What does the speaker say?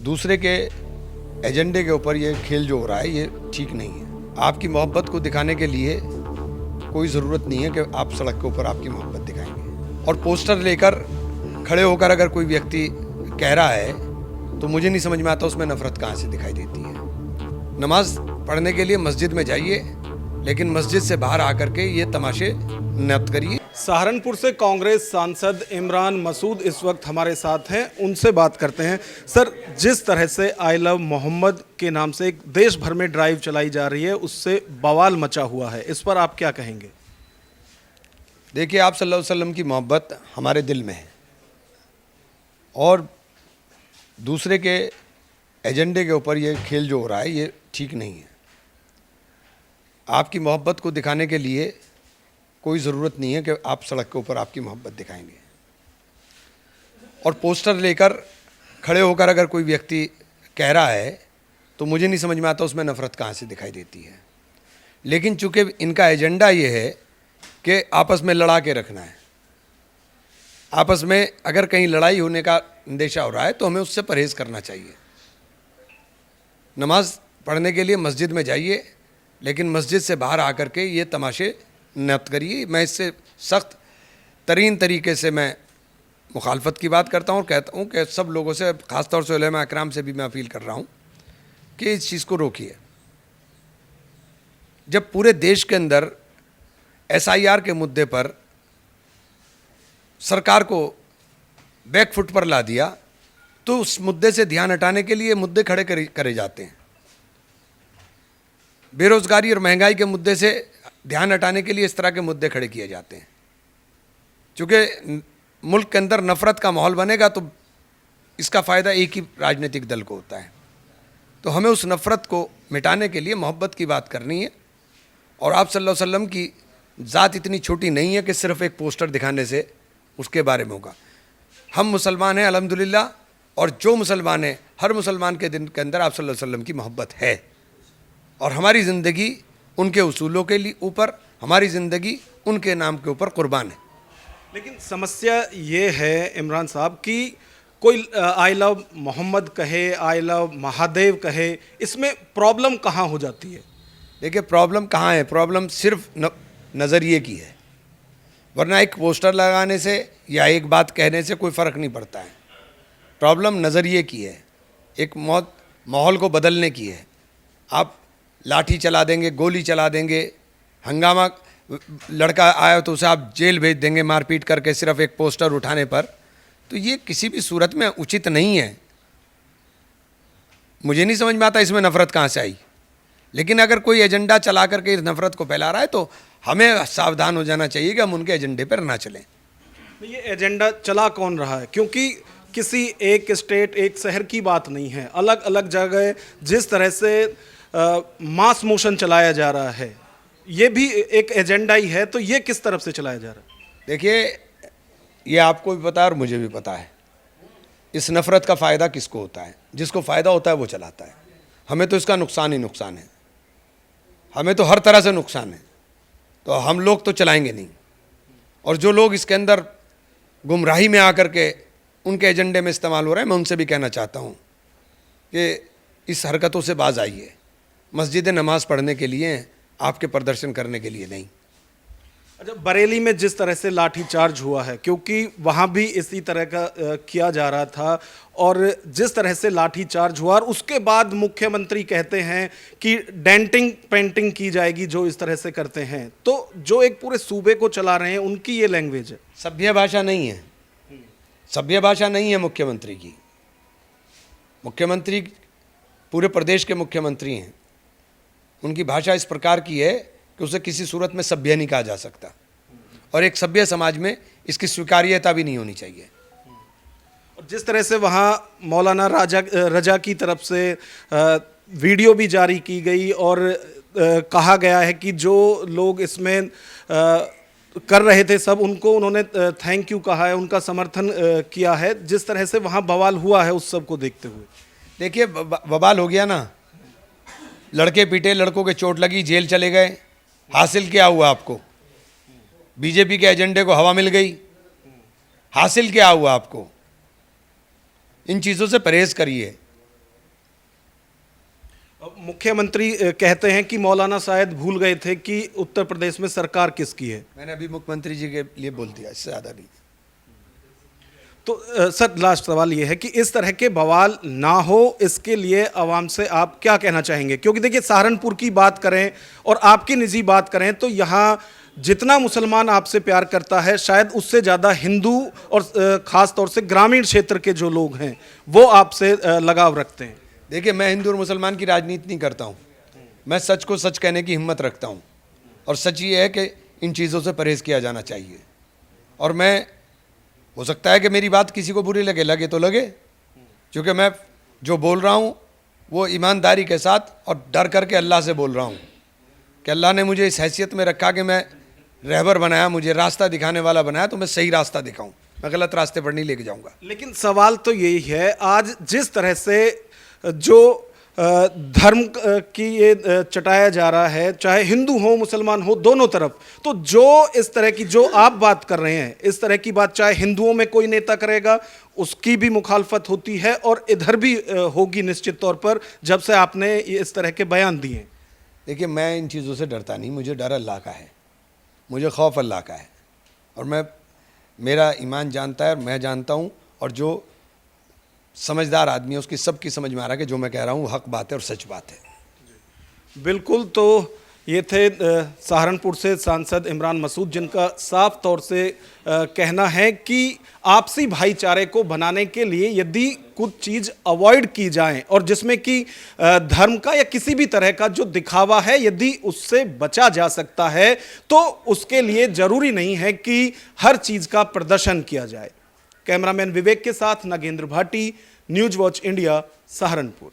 दूसरे के एजेंडे के ऊपर ये खेल जो हो रहा है ये ठीक नहीं है। आपकी मोहब्बत को दिखाने के लिए कोई ज़रूरत नहीं है कि आप सड़क के ऊपर आपकी मोहब्बत दिखाएंगे। और पोस्टर लेकर खड़े होकर अगर कोई व्यक्ति कह रहा है तो मुझे नहीं समझ में आता उसमें नफ़रत कहाँ से दिखाई देती है। नमाज पढ़ने के लिए मस्जिद में जाइए, लेकिन मस्जिद से बाहर आकर के ये तमाशे न करिए। सहारनपुर से कांग्रेस सांसद इमरान मसूद इस वक्त हमारे साथ हैं, उनसे बात करते हैं। सर, जिस तरह से आई लव मोहम्मद के नाम से एक देश भर में ड्राइव चलाई जा रही है, उससे बवाल मचा हुआ है, इस पर आप क्या कहेंगे? देखिए, आप सल्लल्लाहु अलैहि वसल्लम की मोहब्बत हमारे दिल में है और दूसरे के एजेंडे के ऊपर ये खेल जो हो रहा है ये ठीक नहीं है। आपकी मोहब्बत को दिखाने के लिए कोई ज़रूरत नहीं है कि आप सड़क के ऊपर आपकी मोहब्बत दिखाएंगे। और पोस्टर लेकर खड़े होकर अगर कोई व्यक्ति कह रहा है तो मुझे नहीं समझ में आता उसमें नफ़रत कहाँ से दिखाई देती है। लेकिन चूँकि इनका एजेंडा ये है कि आपस में लड़ा के रखना है, आपस में अगर कहीं लड़ाई होने का अंदेशा हो रहा है तो हमें उससे परहेज़ करना चाहिए। नमाज पढ़ने के लिए मस्जिद में जाइए, लेकिन मस्जिद से बाहर आकर के ये तमाशे न करिए। मैं इससे सख्त तरीन तरीके से मैं मुखालफत की बात करता हूँ और कहता हूँ कि सब लोगों से, ख़ासतौर से उलेमा इकराम से भी मैं अपील कर रहा हूँ कि इस चीज़ को रोकिए। जब पूरे देश के अंदर SIR के मुद्दे पर सरकार को बैक फुट पर ला दिया तो उस मुद्दे से ध्यान हटाने के लिए मुद्दे खड़े करे जाते हैं। बेरोज़गारी और महंगाई के मुद्दे से ध्यान हटाने के लिए इस तरह के मुद्दे खड़े किए जाते हैं। चूँकि मुल्क के अंदर नफ़रत का माहौल बनेगा तो इसका फ़ायदा एक ही राजनीतिक दल को होता है। तो हमें उस नफ़रत को मिटाने के लिए मोहब्बत की बात करनी है। और आप सल्लल्लाहु अलैहि वसल्लम की ज़ात इतनी छोटी नहीं है कि सिर्फ़ एक पोस्टर दिखाने से उसके बारे में होगा। हम मुसलमान हैं अल्हम्दुलिल्लाह, और जो मुसलमान है, हर मुसलमान के दिन के अंदर आप सल्लल्लाहु अलैहि वसल्लम की मोहब्बत है और हमारी ज़िंदगी उनके उसूलों के लिए ऊपर, हमारी ज़िंदगी उनके नाम के ऊपर कुर्बान है। लेकिन समस्या ये है इमरान साहब कि कोई आई लव मोहम्मद कहे, आई लव महादेव कहे, इसमें प्रॉब्लम कहाँ हो जाती है? देखिए, प्रॉब्लम कहाँ है? प्रॉब्लम सिर्फ नज़रिए की है, वरना एक पोस्टर लगाने से या एक बात कहने से कोई फ़र्क नहीं पड़ता है। प्रॉब्लम नज़रिए की है, एक माहौल को बदलने की है। आप लाठी चला देंगे, गोली चला देंगे, हंगामा, लड़का आया तो उसे आप जेल भेज देंगे मारपीट करके सिर्फ एक पोस्टर उठाने पर, तो ये किसी भी सूरत में उचित नहीं है। मुझे नहीं समझ में आता इसमें नफ़रत कहाँ से आई। लेकिन अगर कोई एजेंडा चला करके इस नफ़रत को फैला रहा है तो हमें सावधान हो जाना चाहिए कि हम उनके एजेंडे पर ना चलें। ये एजेंडा चला कौन रहा है? क्योंकि किसी एक स्टेट, एक शहर की बात नहीं है, अलग अलग जगह जिस तरह से मास मोशन चलाया जा रहा है, ये भी एक एजेंडा ही है। तो ये किस तरफ से चलाया जा रहा है? देखिए, ये आपको भी पता है और मुझे भी पता है, इस नफ़रत का फ़ायदा किसको होता है? जिसको फ़ायदा होता है वो चलाता है। हमें तो इसका नुकसान ही नुकसान है, हमें तो हर तरह से नुकसान है, तो हम लोग तो चलाएंगे नहीं। और जो लोग इसके अंदर गुमराही में आकर के उनके एजेंडे में इस्तेमाल हो रहे हैं, मैं उनसे भी कहना चाहता हूँ कि इस हरकतों से बाज आइए। मस्जिदें नमाज़ पढ़ने के लिए, आपके प्रदर्शन करने के लिए नहीं। अच्छा, बरेली में जिस तरह से लाठीचार्ज हुआ है, क्योंकि वहाँ भी इसी तरह का किया जा रहा था, और जिस तरह से लाठीचार्ज हुआ और उसके बाद मुख्यमंत्री कहते हैं कि डेंटिंग पेंटिंग की जाएगी जो इस तरह से करते हैं, तो जो एक पूरे सूबे को चला रहे हैं उनकी ये लैंग्वेज है। सभ्य भाषा नहीं है, सभ्य भाषा नहीं है मुख्यमंत्री की। मुख्यमंत्री पूरे प्रदेश के मुख्यमंत्री हैं, उनकी भाषा इस प्रकार की है कि उसे किसी सूरत में सभ्य नहीं कहा जा सकता, और एक सभ्य समाज में इसकी स्वीकार्यता भी नहीं होनी चाहिए। और जिस तरह से वहाँ मौलाना रजा की तरफ से वीडियो भी जारी की गई और कहा गया है कि जो लोग इसमें कर रहे थे सब, उनको उन्होंने थैंक यू कहा है, उनका समर्थन किया है। जिस तरह से वहाँ बवाल हुआ है उस सब को देखते हुए, देखिए, बवाल हो गया ना, लड़के पीटे, लड़कों के चोट लगी, जेल चले गए, हासिल क्या हुआ आपको? बीजेपी के एजेंडे को हवा मिल गई, हासिल क्या हुआ आपको? इन चीज़ों से परहेज़ करिए। मुख्यमंत्री कहते हैं कि मौलाना शायद भूल गए थे कि उत्तर प्रदेश में सरकार किसकी है। मैंने अभी मुख्यमंत्री जी के लिए बोल दिया, इससे ज़्यादा नहीं। तो सर, लास्ट सवाल ये है कि इस तरह के बवाल ना हो, इसके लिए आवाम से आप क्या कहना चाहेंगे? क्योंकि देखिए, सहारनपुर की बात करें और आपकी निजी बात करें तो यहाँ जितना मुसलमान आपसे प्यार करता है, शायद उससे ज़्यादा हिंदू और ख़ास तौर से ग्रामीण क्षेत्र के जो लोग हैं वो आपसे लगाव रखते हैं। देखिए, मैं हिंदू और मुसलमान की राजनीति नहीं करता हूँ। मैं सच को सच कहने की हिम्मत रखता हूँ, और सच ये है कि इन चीज़ों से परहेज़ किया जाना चाहिए। और मैं, हो सकता है कि मेरी बात किसी को बुरी लगे तो लगे, क्योंकि मैं जो बोल रहा हूँ वो ईमानदारी के साथ और डर करके अल्लाह से बोल रहा हूँ कि अल्लाह ने मुझे इस हैसियत में रखा कि मैं रहबर बनाया, मुझे रास्ता दिखाने वाला बनाया, तो मैं सही रास्ता दिखाऊं, मैं गलत रास्ते पर नहीं लेके जाऊंगा। लेकिन सवाल तो यही है, आज जिस तरह से जो धर्म की ये चटाया जा रहा है, चाहे हिंदू हो मुसलमान हो, दोनों तरफ, तो जो इस तरह की जो आप बात कर रहे हैं, इस तरह की बात चाहे हिंदुओं में कोई नेता करेगा उसकी भी मुखालफत होती है और इधर भी होगी निश्चित तौर पर, जब से आपने इस तरह के बयान दिए। देखिए, मैं इन चीज़ों से डरता नहीं, मुझे डर अल्लाह का है, मुझे खौफ अल्लाह का है, और मेरा ईमान जानता है और मैं जानता हूँ, और जो समझदार आदमी है उसकी सबकी समझ में आ रहा है कि जो मैं कह रहा हूँ हक बात है और सच बात है। बिल्कुल, तो ये थे सहारनपुर से सांसद इमरान मसूद, जिनका साफ तौर से कहना है कि आपसी भाईचारे को बनाने के लिए यदि कुछ चीज़ अवॉइड की जाए और जिसमें कि धर्म का या किसी भी तरह का जो दिखावा है, यदि उससे बचा जा सकता है तो उसके लिए ज़रूरी नहीं है कि हर चीज़ का प्रदर्शन किया जाए। कैमरामैन विवेक के साथ Nagendra Bhati, news watch India, Saharanpur.